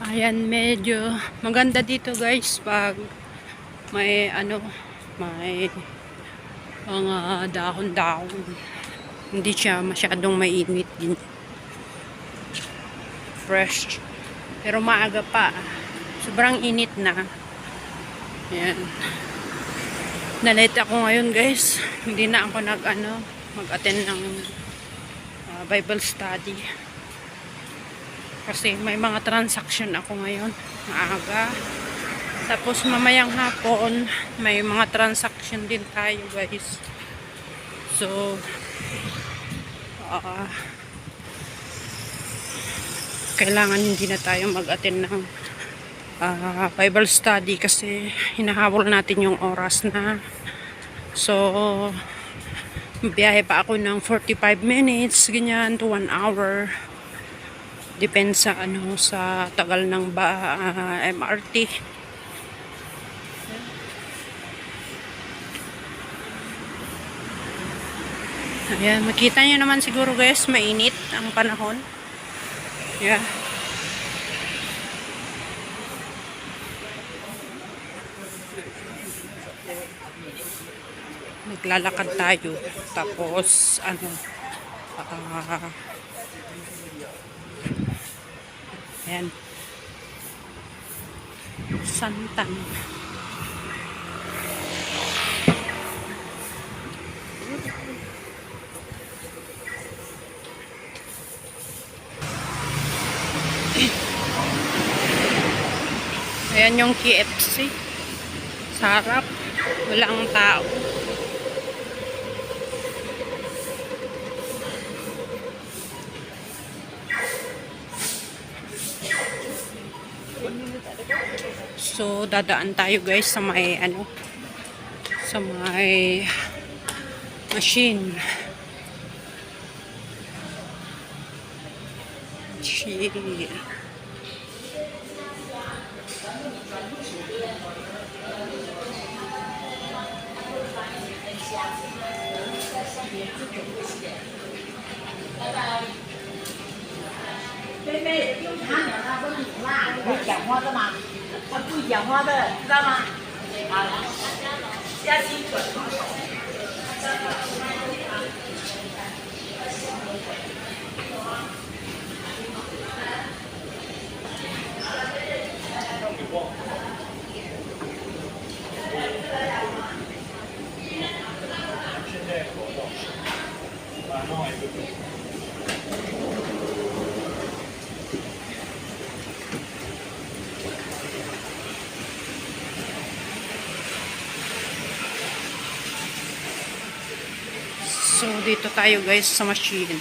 Ayan, medyo maganda dito guys pag may may mga dahon-dahon. Hindi siya masyadong mainit din. Fresh. Pero maaga pa. Sobrang init na. Ayan. Nalate ako ngayon guys. Hindi na ako mag-attend ng Bible study. Kasi may mga transaction ako ngayon. Maaga. Tapos mamayang hapon, may mga transaction din tayo guys. So, kailangan hindi na tayo mag-attend ng Bible study kasi hinahabol natin yung oras na. So, biyahe pa ako ng 45 minutes, ganyan, to 1 hour. Depende sa sa tagal ng MRT. Ayan, makita nyo naman siguro guys, mainit ang panahon. Yeah. Naglalakad tayo. Tapos, ayan. Santan. Ayan yung KFC. Sarap. Walang tao. So, dadaan tayo guys sa may sa may machine. So, dito tayo guys sa machine.